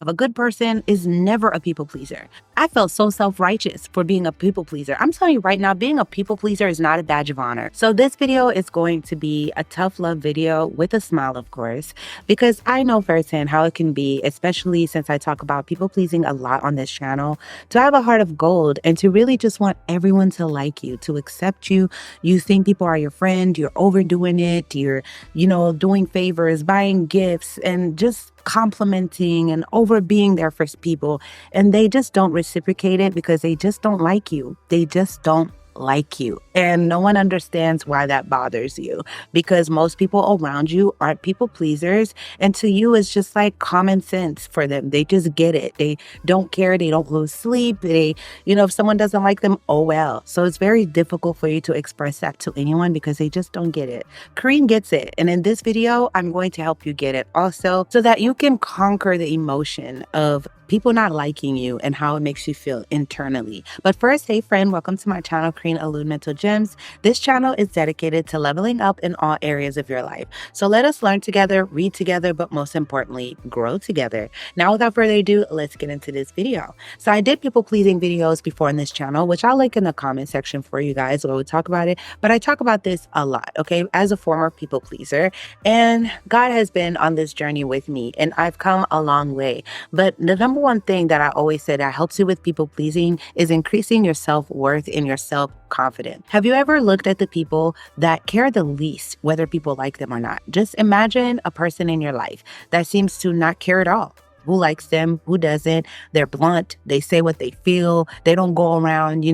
A good person is never a people pleaser. I felt so self-righteous for being a people pleaser. I'm telling you right now, being a people pleaser is not a badge of honor. So this video is going to be a tough love video with a smile, of course, because I know firsthand how it can be, especially since I talk about people pleasing a lot on this channel, to have a heart of gold and to really just want everyone to like you, to accept you. You think people are your friend, you're overdoing it, you're, doing favors, buying gifts, and just complimenting and over being there for people, and they just don't reciprocate it because they just don't like you. They just don't like you. And no one understands why that bothers you, because most people around you aren't people pleasers, and to you it's just like common sense for them. They just get it. They don't care. They don't lose sleep. If someone doesn't like them, oh well. So it's very difficult for you to express that to anyone because they just don't get it. Kareen gets it, and in this video I'm going to help you get it also, so that you can conquer the emotion of people not liking you and how it makes you feel internally. But first, hey friend, welcome to my channel, Kareen Elude Mental Gems. This channel is dedicated to leveling up in all areas of your life. So let us learn together, read together, but most importantly, grow together. Now, without further ado, let's get into this video. So I did people pleasing videos before in this channel, which I'll link in the comment section for you guys where we talk about it. But I talk about this a lot, okay, as a former people pleaser. And God has been on this journey with me, and I've come a long way. But the number one thing that I always say that helps you with people pleasing is increasing your self-worth and your self-confidence. Have you ever looked at the people that care the least whether people like them or not? Just imagine a person in your life that seems to not care at all. Who likes them? Who doesn't? They're blunt. They say what they feel. They don't go around,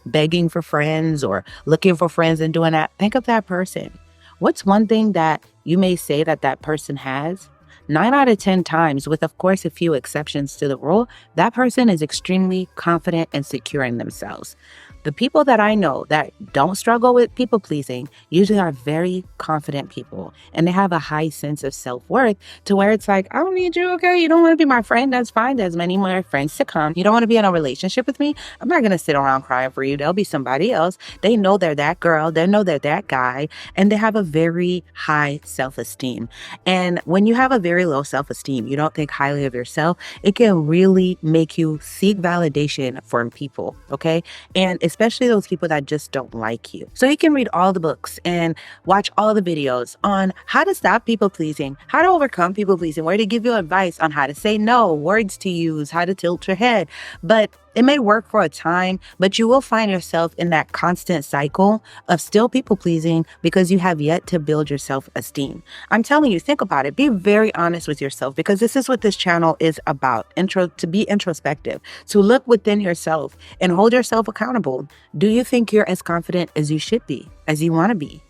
begging for friends or looking for friends and doing that. Think of that person. What's one thing that you may say that that person has? 9 out of 10 times, with of course a few exceptions to the rule, that person is extremely confident and secure in themselves. The people that I know that don't struggle with people pleasing usually are very confident people, and they have a high sense of self-worth to where it's like, I don't need you, okay? You don't want to be my friend? That's fine. There's many more friends to come. You don't want to be in a relationship with me? I'm not going to sit around crying for you. There'll be somebody else. They know they're that girl. They know they're that guy, and they have a very high self-esteem. And when you have a very low self-esteem, you don't think highly of yourself, it can really make you seek validation from people, okay? And especially those people that just don't like you. So you can read all the books and watch all the videos on how to stop people pleasing, how to overcome people pleasing, where to give you advice on how to say no, words to use, how to tilt your head. But it may work for a time, but you will find yourself in that constant cycle of still people pleasing because you have yet to build your self-esteem. I'm telling you, think about it. Be very honest with yourself, because this is what this channel is about. To be introspective, to look within yourself and hold yourself accountable. Do you think you're as confident as you should be, as you want to be?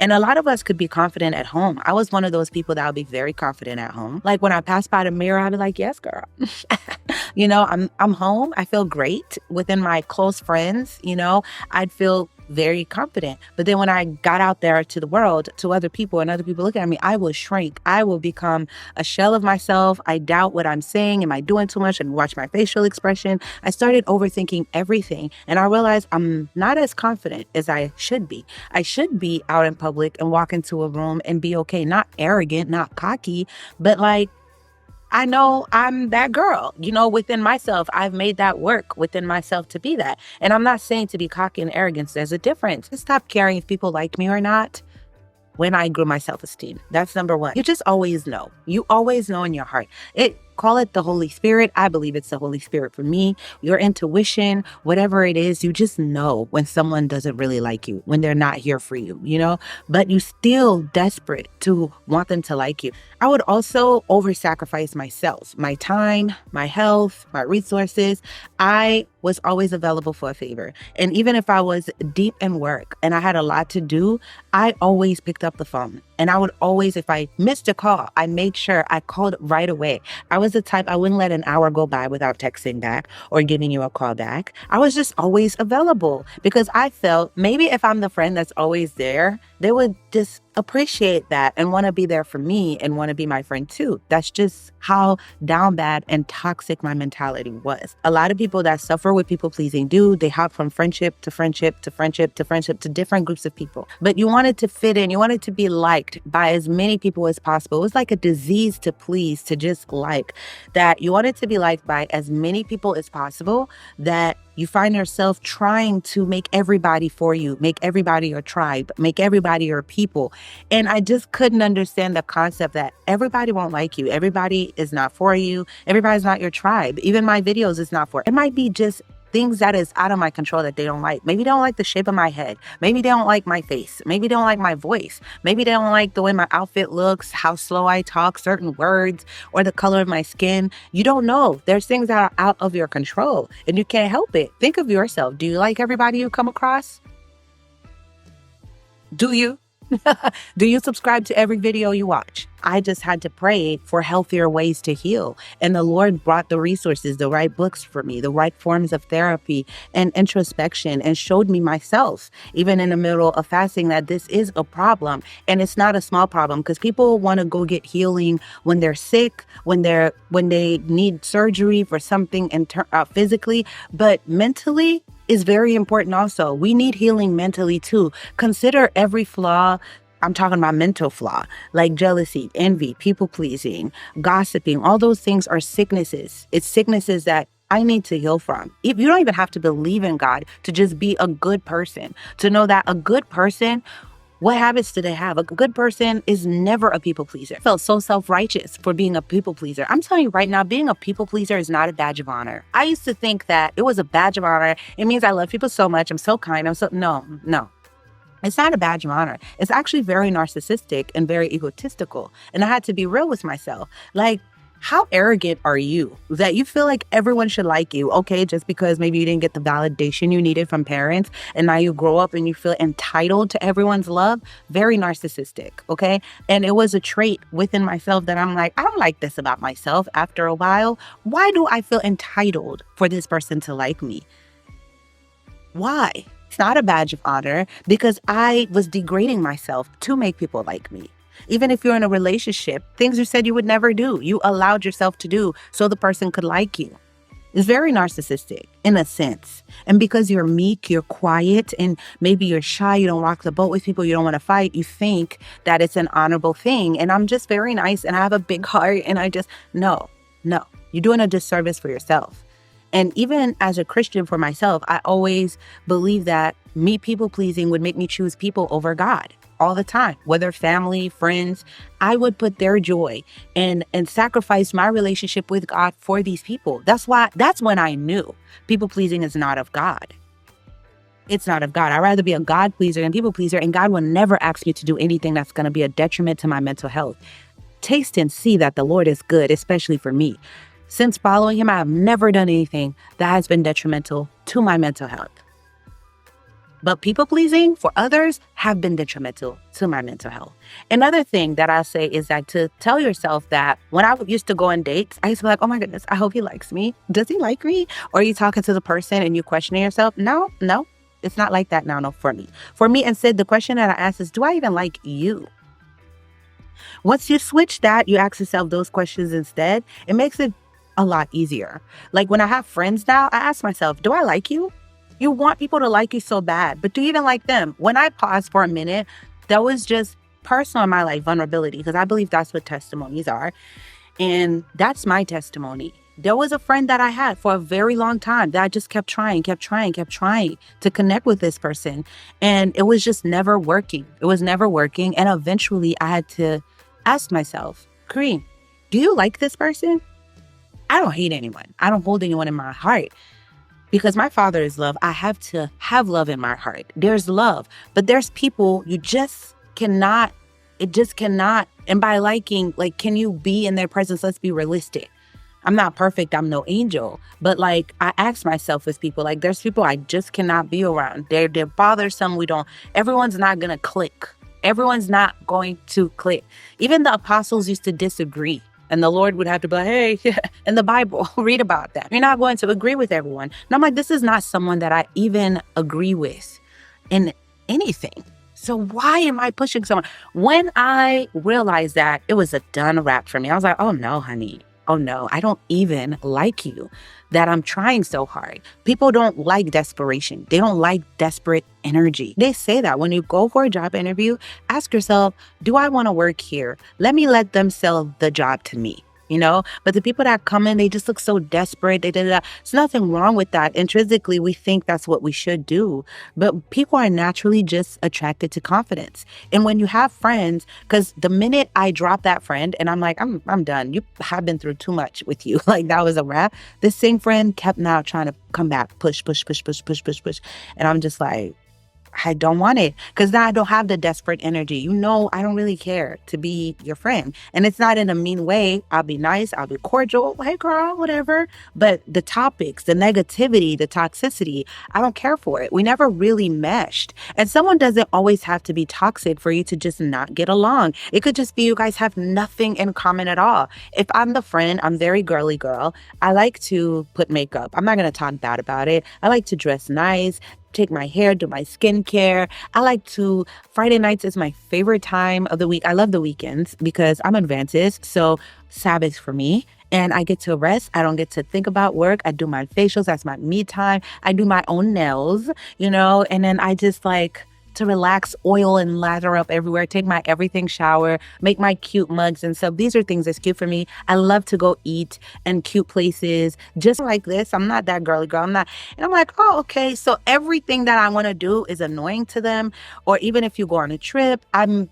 And a lot of us could be confident at home. I was one of those people that would be very confident at home. Like when I pass by the mirror, I'd be like, yes, girl. I'm home. I feel great within my close friends. I'd feel very confident. But then when I got out there to the world, to other people, and other people looking at me, I will shrink. I will become a shell of myself. I doubt what I'm saying. Am I doing too much? And watch my facial expression. I started overthinking everything. And I realized I'm not as confident as I should be. I should be out in public and walk into a room and be okay. Not arrogant, not cocky, but like, I know I'm that girl, within myself. I've made that work within myself to be that. And I'm not saying to be cocky and arrogant. There's a difference. Just stop caring if people like me or not when I grew my self-esteem. That's number one. You just always know. You always know in your heart. Call it the Holy Spirit. I believe it's the Holy Spirit for me. Your intuition, whatever it is, you just know when someone doesn't really like you, when they're not here for you, but you still desperate to want them to like you. I would also over-sacrifice myself, my time, my health, my resources. I was always available for a favor. And even if I was deep in work and I had a lot to do, I always picked up the phone. And I would always, if I missed a call, I made sure I called right away. I was the type, I wouldn't let an hour go by without texting back or giving you a call back. I was just always available because I felt maybe if I'm the friend that's always there, they would just appreciate that and want to be there for me and want to be my friend too. That's just how down bad and toxic my mentality was. A lot of people that suffer with people pleasing they hop from friendship to friendship to friendship to friendship to different groups of people. But you wanted to fit in, you wanted to be liked by as many people as possible. It was like a disease to please, to just like that. You wanted to be liked by as many people as possible, that you find yourself trying to make everybody for you, make everybody your tribe, make everybody your people. And I just couldn't understand the concept that everybody won't like you. Everybody is not for you. Everybody's not your tribe. Even my videos is not for. It might be just things that is out of my control that they don't like. Maybe they don't like the shape of my head. Maybe they don't like my face. Maybe they don't like my voice. Maybe they don't like the way my outfit looks, how slow I talk, certain words, or the color of my skin. You don't know. There's things that are out of your control and you can't help it. Think of yourself. Do you like everybody you come across? Do you? Do you subscribe to every video you watch? I just had to pray for healthier ways to heal. And the Lord brought the resources, the right books for me, the right forms of therapy and introspection, and showed me myself, even in the middle of fasting, that this is a problem. And it's not a small problem, because people want to go get healing when they're sick, when they need surgery for something physically, but mentally is very important also. We need healing mentally too. Consider every flaw. I'm talking about mental flaw, like jealousy, envy, people pleasing, gossiping. All those things are sicknesses. It's sicknesses that I need to heal from. If you don't even have to believe in God to just be a good person, to know that a good person, what habits do they have? A good person is never a people pleaser. I felt so self-righteous for being a people pleaser. I'm telling you right now, being a people pleaser is not a badge of honor. I used to think that it was a badge of honor. It means I love people so much. I'm so kind. No. It's not a badge of honor. It's actually very narcissistic and very egotistical. And I had to be real with myself. Like, how arrogant are you that you feel like everyone should like you? Okay, just because maybe you didn't get the validation you needed from parents, and now you grow up and you feel entitled to everyone's love. Very narcissistic, okay? And it was a trait within myself that I'm like, I don't like this about myself after a while. Why do I feel entitled for this person to like me? Why? It's not a badge of honor, because I was degrading myself to make people like me. Even if you're in a relationship, things you said you would never do, you allowed yourself to do so the person could like you. It's very narcissistic in a sense. And because you're meek, you're quiet, and maybe you're shy, you don't rock the boat with people, you don't want to fight, you think that it's an honorable thing. And I'm just very nice and I have a big heart, and no, you're doing a disservice for yourself. And even as a Christian for myself, I always believe that me people pleasing would make me choose people over God all the time, whether family, friends. I would put their joy and sacrifice my relationship with God for these people. That's when I knew people pleasing is not of God. It's not of God. I'd rather be a God pleaser than people pleaser, and God will never ask me to do anything that's going to be a detriment to my mental health. Taste and see that the Lord is good, especially for me. Since following him, I have never done anything that has been detrimental to my mental health. But people pleasing for others have been detrimental to my mental health. Another thing that I say is that to tell yourself that when I used to go on dates, I used to be like, oh my goodness, I hope he likes me. Does he like me? Or are you talking to the person and you questioning yourself? No, it's not like that now, no, for me. For me, instead, the question that I ask is, do I even like you? Once you switch that, you ask yourself those questions instead, it makes it a lot easier. Like when I have friends now, I ask myself, do I like you? You want people to like you so bad, but do you even like them? When I paused for a minute, that was just personal in my life, vulnerability, because I believe that's what testimonies are. And that's my testimony. There was a friend that I had for a very long time that I just kept trying to connect with this person. And it was just never working. It was never working. And eventually I had to ask myself, Kareem, do you like this person? I don't hate anyone. I don't hold anyone in my heart. Because my Father is love, I have to have love in my heart. There's love, but there's people you just cannot, and by liking, like, can you be in their presence? Let's be realistic. I'm not perfect, I'm no angel, but like, I ask myself with people, like, there's people I just cannot be around. They're bothersome, everyone's not gonna click. Everyone's not going to click. Even the apostles used to disagree. And the Lord would have to be like, hey, in the Bible, read about that. You're not going to agree with everyone. And I'm like, this is not someone that I even agree with in anything. So why am I pushing someone? When I realized that, it was a done wrap for me. I was like, oh no, honey. Oh no, I don't even like you, that I'm trying so hard. People don't like desperation. They don't like desperate energy. They say that when you go for a job interview, ask yourself, do I want to work here? Let them sell the job to me. But the people that come in, they just look so desperate. They did that. There's nothing wrong with that. Intrinsically, we think that's what we should do. But people are naturally just attracted to confidence. And when you have friends, because the minute I drop that friend and I'm like, I'm done. You have been through too much with you. Like that was a wrap. This same friend kept now trying to come back, push, push, push, push, push, push, push. And I'm just like, I don't want it, because now I don't have the desperate energy. I don't really care to be your friend. And it's not in a mean way. I'll be nice. I'll be cordial. Hey, girl, whatever. But the topics, the negativity, the toxicity, I don't care for it. We never really meshed. And someone doesn't always have to be toxic for you to just not get along. It could just be you guys have nothing in common at all. If I'm the friend, I'm very girly girl. I like to put makeup. I'm not going to talk bad about it. I like to dress nice, take my hair, do my skincare. Friday nights is my favorite time of the week. I love the weekends because I'm Adventist. So Sabbath for me. And I get to rest. I don't get to think about work. I do my facials. That's my me time. I do my own nails, and then I just like to relax, oil and lather up everywhere, take my everything shower, make my cute mugs and stuff. These are things that's cute for me. I love to go eat in cute places just like this. I'm not that girly girl. And I'm like, oh, okay. So everything that I want to do is annoying to them. Or even if you go on a trip, I'm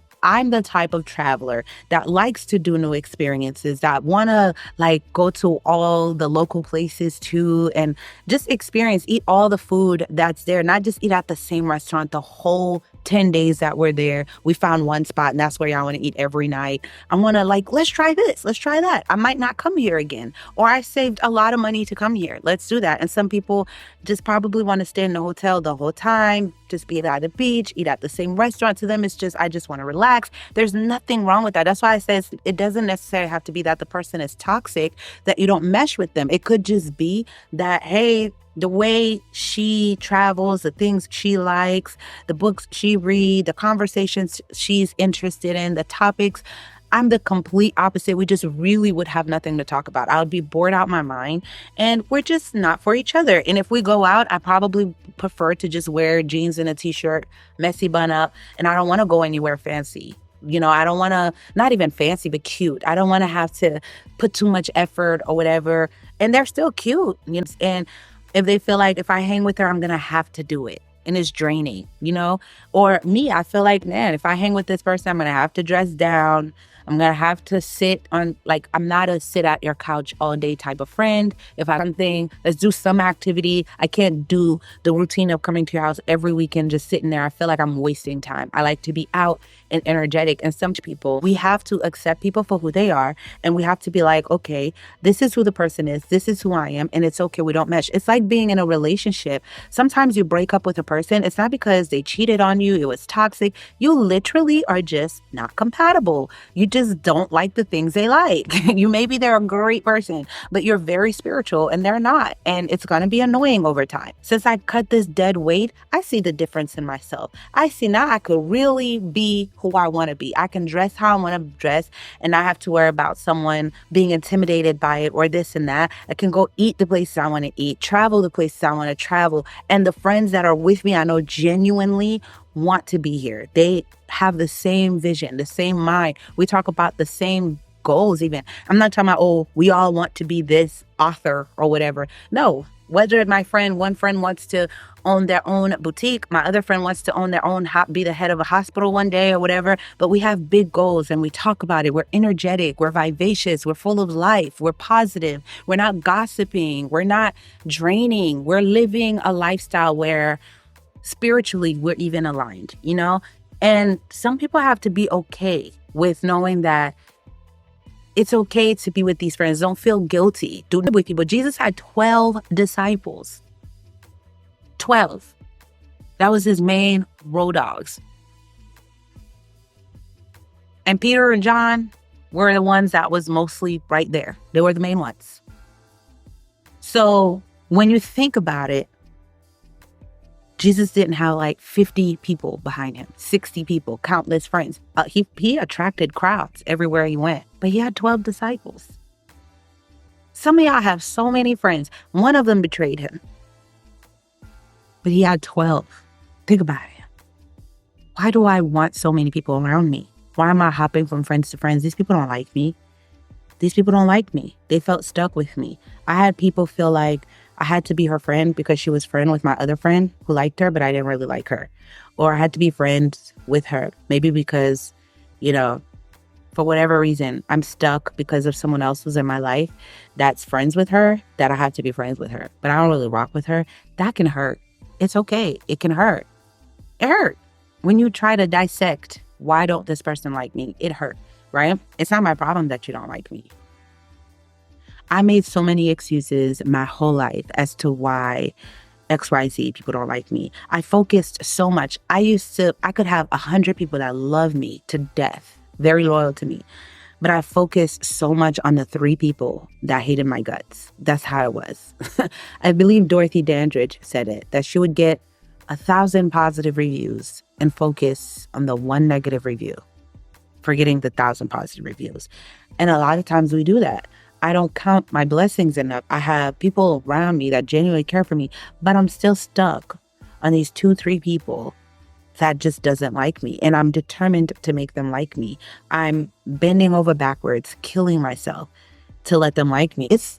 the type of traveler that likes to do new experiences, that want to like go to all the local places too, and just eat all the food that's there, not just eat at the same restaurant the whole 10 days that we're there. We found one spot and that's where y'all want to eat every night. I want to let's try this, let's try that. I might not come here again, or I saved a lot of money to come here. Let's do that. And some people just probably want to stay in the hotel the whole time, just be at the beach, eat at the same restaurant. To them, it's just, I just want to relax. There's nothing wrong with that. That's why I say it doesn't necessarily have to be that the person is toxic, that you don't mesh with them. It could just be that, hey, the way she travels, the things she likes, the books she reads, the conversations she's interested in, the topics, I'm the complete opposite. We just really would have nothing to talk about. I would be bored out my mind, and we're just not for each other. And if we go out, I probably prefer to just wear jeans and a t-shirt, messy bun up, and I don't want to go anywhere fancy. I don't want to, not even fancy, but cute. I don't want to have to put too much effort or whatever. And they're still cute. And if they feel like if I hang with her, I'm going to have to do it, and it's draining, Or me, I feel like, man, if I hang with this person, I'm going to have to dress down. I'm going to have to sit on, I'm not a sit at your couch all day type of friend. If I something, let's do some activity. I can't do the routine of coming to your house every weekend, just sitting there. I feel like I'm wasting time. I like to be out and energetic. And some people, we have to accept people for who they are. And we have to be like, okay, this is who the person is. This is who I am. And it's okay. We don't mesh. It's like being in a relationship. Sometimes you break up with a person. It's not because they cheated on you. It was toxic. You literally are just not compatible. You just don't like the things they like. Maybe they're a great person, but you're very spiritual and they're not. And it's going to be annoying over time. Since I cut this dead weight, I see the difference in myself. I see now I could really be who I want to be. I can dress how I want to dress and not have to worry about someone being intimidated by it or this and that. I can go eat the places I want to eat, travel the places I want to travel. And the friends that are with me, I know genuinely want to be here. They have the same vision, the same mind. We talk about the same goals even. I'm not talking about, oh, we all want to be this author or whatever. No, whether one friend wants to own their own boutique, my other friend wants to own their own, be the head of a hospital one day or whatever, but we have big goals and we talk about it. We're energetic, we're vivacious, we're full of life, we're positive, we're not gossiping, we're not draining, we're living a lifestyle where spiritually we're even aligned, And some people have to be okay with knowing that it's okay to be with these friends. Don't feel guilty. Do it with people. Jesus had 12 disciples. 12. That was his main road dogs. And Peter and John were the ones that was mostly right there. They were the main ones. So when you think about it, Jesus didn't have like 50 people behind him, 60 people, countless friends. He attracted crowds everywhere he went, but he had 12 disciples. Some of y'all have so many friends. One of them betrayed him, but he had 12. Think about it. Why do I want so many people around me? Why am I hopping from friends to friends? These people don't like me. These people don't like me. They felt stuck with me. I had people feel like I had to be her friend because she was friend with my other friend who liked her, but I didn't really like her. Or I had to be friends with her, maybe because, for whatever reason, I'm stuck because of someone else who's in my life that's friends with her, that I have to be friends with her. But I don't really rock with her. That can hurt. It's okay. It can hurt. It hurt. When you try to dissect, why don't this person like me? It hurt, right? It's not my problem that you don't like me. I made so many excuses my whole life as to why XYZ people don't like me. I focused so much. I could have 100 people that love me to death, very loyal to me. But I focused so much on the 3 people that hated my guts. That's how it was. I believe Dorothy Dandridge said it, that she would get 1,000 positive reviews and focus on the 1 negative review, forgetting the 1,000 positive reviews. And a lot of times we do that. I don't count my blessings enough. I have people around me that genuinely care for me, but I'm still stuck on these 2-3 people that just doesn't like me. And I'm determined to make them like me. I'm bending over backwards, killing myself to let them like me. It's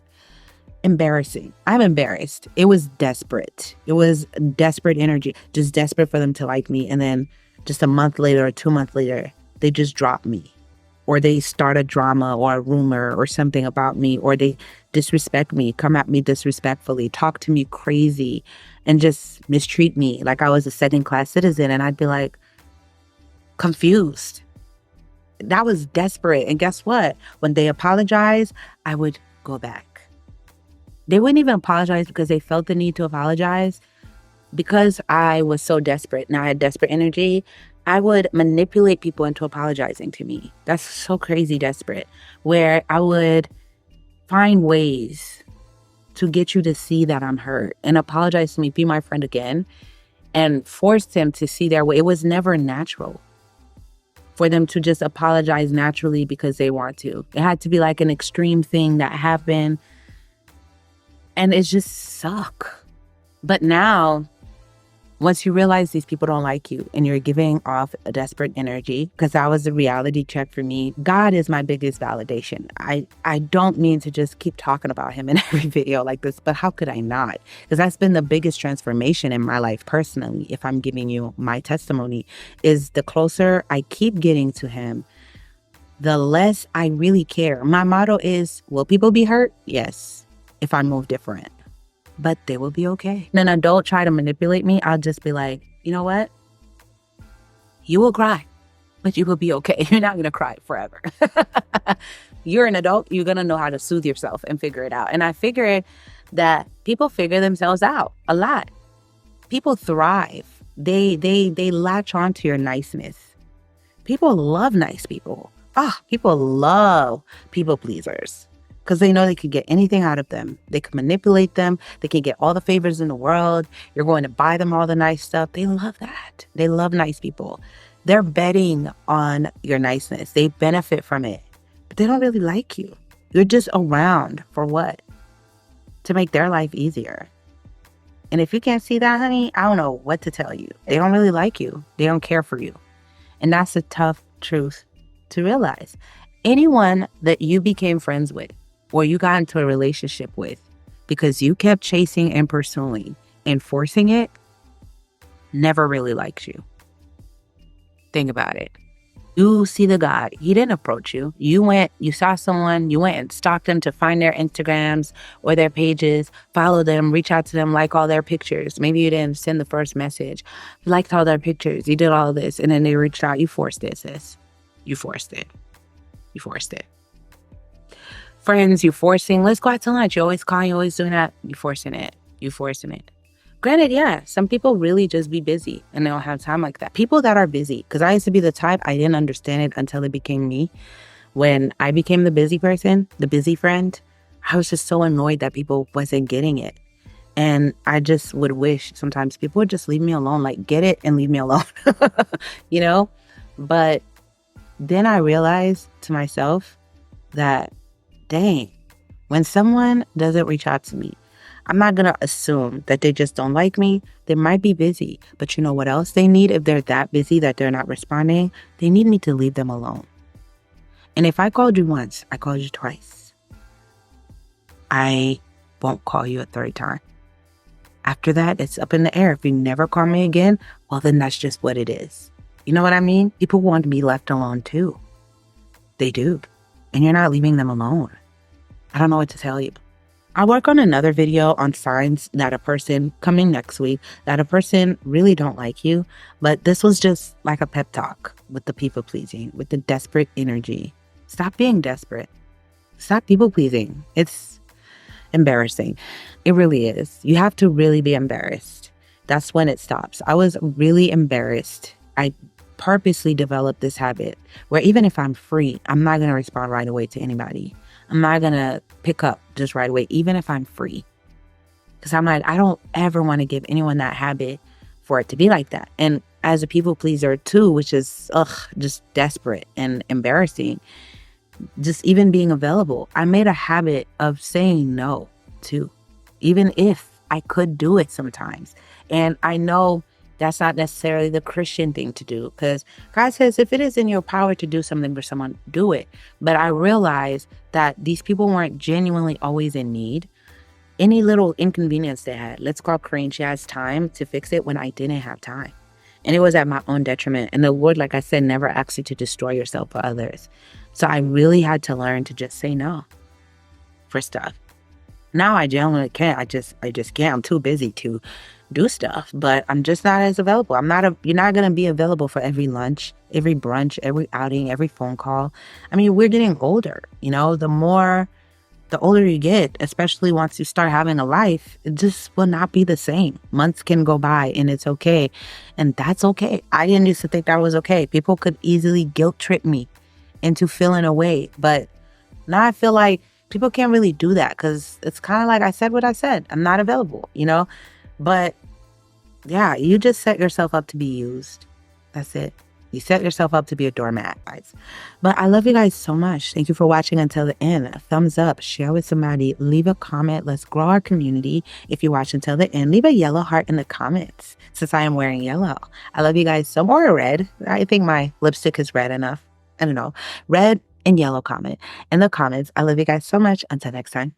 embarrassing. I'm embarrassed. It was desperate. It was desperate energy, just desperate for them to like me. And then just a month later or 2 months later, they just drop me. Or they start a drama or a rumor or something about me, or they disrespect me, come at me disrespectfully, talk to me crazy, and just mistreat me like I was a second-class citizen. And I'd be like, confused. That was desperate. And guess what? When they apologize, I would go back. They wouldn't even apologize because they felt the need to apologize. Because I was so desperate and I had desperate energy, I would manipulate people into apologizing to me. That's so crazy desperate, where I would find ways to get you to see that I'm hurt and apologize to me, be my friend again, and force them to see their way. It was never natural for them to just apologize naturally because they want to. It had to be like an extreme thing that happened, and it just sucked. But now, once you realize these people don't like you and you're giving off a desperate energy, because that was the reality check for me. God is my biggest validation. I don't mean to just keep talking about him in every video like this, but how could I not? Because that's been the biggest transformation in my life personally, if I'm giving you my testimony, is the closer I keep getting to him, the less I really care. My motto is, will people be hurt? Yes, if I move different. But they will be okay. And an adult try to manipulate me, I'll just be like, you know what? You will cry, but you will be okay. You're not going to cry forever. You're an adult. You're going to know how to soothe yourself and figure it out. And I figured that people figure themselves out a lot. People thrive. They latch onto your niceness. People love nice people. People love people pleasers. Because they know they could get anything out of them. They can manipulate them. They can get all the favors in the world. You're going to buy them all the nice stuff. They love that. They love nice people. They're betting on your niceness. They benefit from it. But they don't really like you. You're just around for what? To make their life easier. And if you can't see that, honey, I don't know what to tell you. They don't really like you. They don't care for you. And that's a tough truth to realize. Anyone that you became friends with, or you got into a relationship with because you kept chasing and pursuing and forcing it, never really likes you. Think about it. You see the God. He didn't approach you. You saw someone, you went and stalked them to find their Instagrams or their pages, follow them, reach out to them, like all their pictures. Maybe you didn't send the first message. You liked all their pictures. You did all this. And then they reached out. You forced it, sis. You forced it. You forced it. Friends, you forcing, let's go out to lunch. You always calling, you always doing that. You forcing it. You forcing it. Granted, yeah, some people really just be busy and they don't have time like that. People that are busy, because I used to be the type, I didn't understand it until it became me. When I became the busy person, the busy friend, I was just so annoyed that people wasn't getting it. And I just would wish sometimes people would just leave me alone, like get it and leave me alone, you know? But then I realized to myself that, dang, when someone doesn't reach out to me, I'm not going to assume that they just don't like me. They might be busy, but you know what else they need? If they're that busy that they're not responding, they need me to leave them alone. And if I called you once, I called you twice, I won't call you a third time. After that, it's up in the air. If you never call me again, well, then that's just what it is. You know what I mean? People want to be left alone too. They do. And you're not leaving them alone. I don't know what to tell you. I'll work on another video on signs that a person, coming next week, that a person really don't like you. But this was just like a pep talk with the people pleasing, with the desperate energy. Stop being desperate. Stop people pleasing. It's embarrassing. It really is. You have to really be embarrassed. That's when it stops. I was really embarrassed. I purposely developed this habit where even if I'm free, I'm not going to respond right away to anybody. I'm not going to pick up just right away, even if I'm free. Because I'm like, I don't ever want to give anyone that habit for it to be like that. And as a people pleaser too, which is just desperate and embarrassing, just even being available, I made a habit of saying no too, even if I could do it sometimes. And I know that's not necessarily the Christian thing to do, because God says if it is in your power to do something for someone, do it. But I realized that these people weren't genuinely always in need. Any little inconvenience they had, let's call Corinne, she has time to fix it when I didn't have time. And it was at my own detriment. And the Lord, like I said, never asks you to destroy yourself for others. So I really had to learn to just say no for stuff. Now I genuinely can't. I just can't. I'm too busy to do stuff, but I'm just not as available. You're not going to be available for every lunch, every brunch, every outing, every phone call. I mean, we're getting older, the older you get, especially once you start having a life, it just will not be the same. Months can go by and it's okay. And that's okay. I didn't used to think that was okay. People could easily guilt trip me into feeling away. But now I feel like people can't really do that because it's kind of like I said what I said. I'm not available, But yeah, you just set yourself up to be used. That's it. You set yourself up to be a doormat, guys. But I love you guys so much. Thank you for watching until the end. A thumbs up, share with somebody, leave a comment. Let's grow our community. If you watch until the end, leave a yellow heart in the comments since I am wearing yellow. I love you guys so much. Or red. I think my lipstick is red enough. I don't know. Red and yellow comment in the comments. I love you guys so much. Until next time.